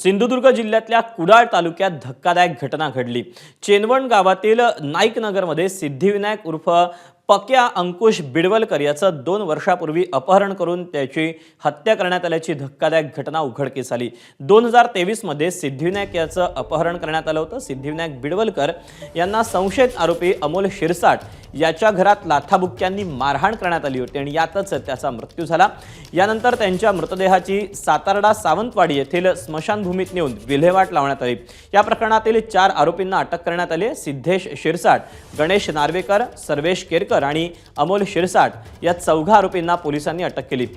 सिंधुदुर्ग जिल्ह्यातल्या कुडाळ तालुक्यात धक्कादायक घटना घडली। चेनवण गावातील नाईकनगरमध्ये सिद्धिविनायक उर्फ पक्या अंकुश बिडवलकर याचं 2 वर्षापूर्वी अपहरण करून त्याची हत्या करण्यात आल्याची धक्कादायक घटना उघडकीस आली। 2023 मध्ये सिद्धिविनायक याचं अपहरण करण्यात आलं होतं। सिद्धिविनायक बिडवलकर यांना संशयित आरोपी अमोल शिरसाट याच्या घरात लाथाबुक्क्यांनी मारहाण करण्यात आली होती आणि यातच त्याचा मृत्यू झाला। यानंतर त्यांच्या मृतदेहाची सातारडा सावंतवाडी येथील स्मशानभूमीत नेऊन विल्हेवाट लावण्यात आली। या प्रकरणातील 4 आरोपींना अटक करण्यात आली। सिद्धेश शिरसाट, गणेश नार्वेकर, सर्वेश केरकर आणि अमोल शिरसाट या 4 आरोपींना पोलिसांनी अटक केली।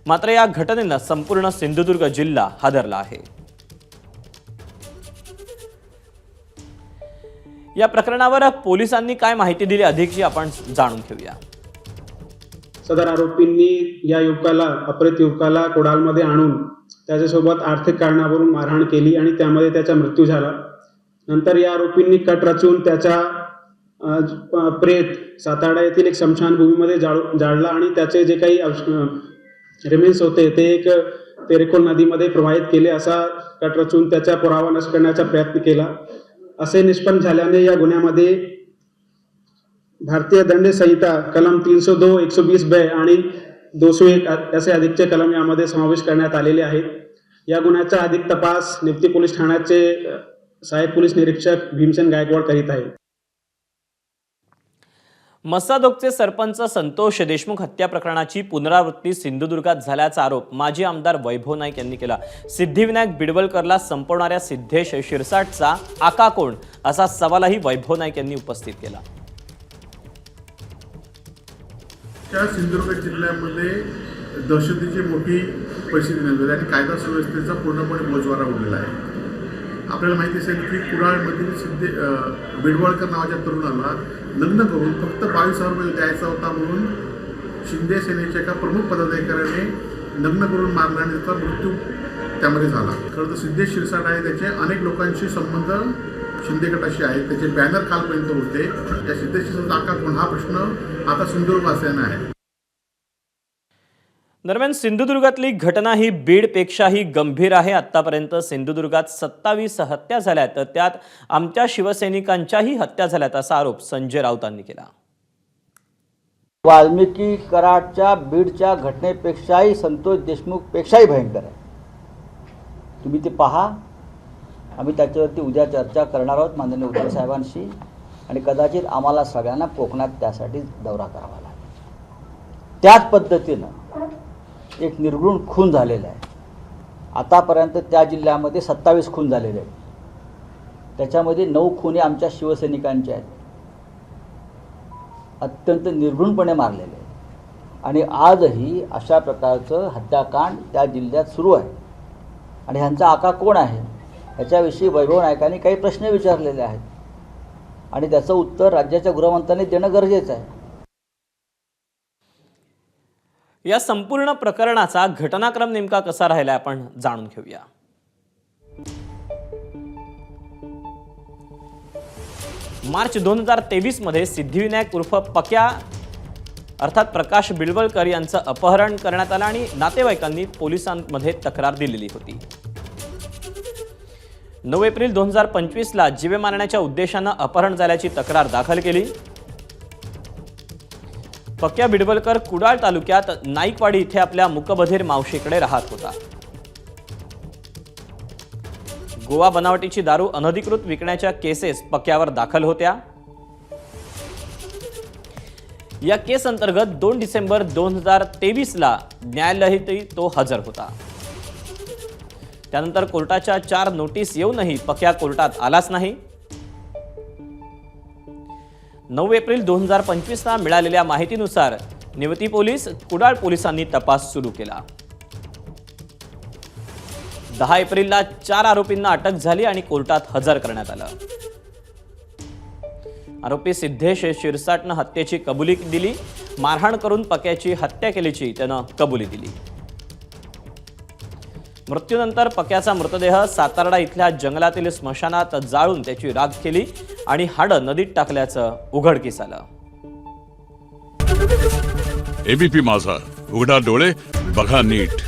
मात्र या घटनेनं संपूर्ण सिंधुदुर्ग जिल्हा हादरला आहे। या प्रकरणावर पोलिसांनी काय माहिती दिली अधिकची आपण जाणून घेऊया। सदर आरोपींनी या युवकाला अपहृत युवकाला कुडाळमध्ये आणून त्याच्यासोबत आर्थिक कारणावरून मारहाण केली आणि त्यामध्ये त्याचा मृत्यू झाला। नंतर या आरोपींनी कट रचून त्याचा प्रेत सातारा येथील एक स्मशानभूमीमध्ये जाळला आणि त्याचे जे काही रिमेन्स होते ते एक तेरेखोल नदीमध्ये प्रवाहित केले। असा कट रचून त्याचा पुरावा नष्ट करण्याचा प्रयत्न केला। असे निष्पन्न झाल्याने या गुन्ह्यामध्ये भारतीय दंड संहिता कलम 302, 120 ब आणि 201 असे अधिकचे कलम यामध्ये समावेश करण्यात आलेले आहेत। या गुन्ह्याचा अधिक तपास निप्ती पोलीस ठाण्याचे सहाय्यक पोलीस निरीक्षक भीमसेन गायकवाड करीत आहेत। मसादोगचे सरपंच संतोष देशमुख हत्या प्रकरणाची पुनरावृत्ती सिंधुदुर्गात झाल्याचा आरोप माजी आमदार वैभव नाईक यांनी केला। सिद्धिविनायक बिडवलकरला संपवणाऱ्या सिद्धेश शिरसाटचा आका कोण असा सवालही वैभव नाईक यांनी उपस्थित केला। सिंधुदुर्ग जिल्ह्यामध्ये दहशतीची मोठी परिस्थिती निर्माण आणि कायदा सुव्यवस्थेचा पूर्णपणे बोजवारा उडलेला आहे। आपल्याला माहिती असेल की कुडाळमधील बिडवलकर नावाच्या तरुणाला लग्न करून फक्त 22,000 रुपये द्यायचा होता म्हणून शिंदे सेनेच्या एका प्रमुख पदाधिकाऱ्याने लग्न करून मारला आणि त्याचा मृत्यू त्यामध्ये झाला। खरं तर सिद्धेश शिरसाट आहे, त्याचे अनेक लोकांशी संबंध शिंदे गटाशी आहेत। त्याचे बॅनर कालपर्यंत होते। त्या सिद्धेश शिरसाटचा आका कोण हा प्रश्न आता सिंधुदुर्गवासियांना आहे। दरम्यान सिंधुदुर्गातली घटना ही बीडपेक्षाही गंभीर आहे। आतापर्यंत सिंधुदुर्गात 27 हत्या झाल्या तर त्यात आमच्या शिवसैनिकांच्याही हत्या झाल्यात असा आरोप संजय राऊतांनी केला। वाल्मिकी कराडच्या बीडच्या घटनेपेक्षाही संतोष देशमुख पेक्षाही भयंकर आहे। तुम्ही ते पहा। आम्ही त्याच्यावरती उद्या चर्चा करणार आहोत माननीय उद्धव साहेबांशी आणि कदाचित आम्हाला सगळ्यांना कोकणात त्यासाठी दौरा करावा लागेल। त्याच पद्धतीनं एक निर्घृण खून झालेला आहे। आतापर्यंत त्या जिल्ह्यामध्ये 27 खून झालेले आहेत। त्याच्यामध्ये 9 खून आमच्या शिवसैनिकांचे आहेत। अत्यंत निर्घृणपणे मारलेले आहेत आणि आजही अशा प्रकारचं हत्याकांड त्या जिल्ह्यात सुरू आहे आणि ह्यांचा आका कोण आहे याच्याविषयी वैभव नाईकांनी काही प्रश्न विचारलेले आहेत आणि त्याचं उत्तर राज्याच्या गृहमंत्र्यांनी देणं गरजेचं आहे। या संपूर्ण प्रकरणाचा घटनाक्रम नेमका कसा राहिला आपण जाणून घेऊया। मार्च 2023 मध्ये सिद्धिविनायक उर्फ पक्या अर्थात प्रकाश बिडवलकर यांचं अपहरण करण्यात आलं आणि नातेवाईकांनी पोलिसांमध्ये तक्रार दिलेली होती। 9 एप्रिल 2025 ला जीवे मारण्याच्या उद्देशानं अपहरण झाल्याची तक्रार दाखल केली। पक्या बिडवलकर कुडाळ तालुक्यात नाईकवाडी इथे आपल्या मुकबधीर मावशीकडे राहत होता। गोवा बनावटीची दारू अनधिकृत विकण्याच्या केसेस पक्यावर दाखल होत्या। या केस अंतर्गत 2 डिसेंबर 2023 ला न्यायालयातही तो हजर होता। त्यानंतर कोर्टाच्या 4 नोटीस येऊनही पक्या कोर्टात आलाच नाही। 9 एप्रिल 2025 ला मिळालेल्या माहितीनुसार निवती पोलीस, कुडाळ पोलिसांनी तपास सुरू केला। 10 एप्रिलला 4 आरोपींना अटक झाली आणि कोर्टात हजर करण्यात आलं। आरोपी सिद्धेश शिरसाटनं हत्येची कबुली दिली। मारहाण करून पक्याची हत्या केल्याची त्यानं कबुली दिली। मृत्यूनंतर पक्याचा मृतदेह सातारडा इथल्या जंगलातील स्मशानात जाळून त्याची राख केली आणि हाडं नदीत टाकल्याचं उघडकीस आलं। एबीपी माझा, उघडा डोळे बघा नीट।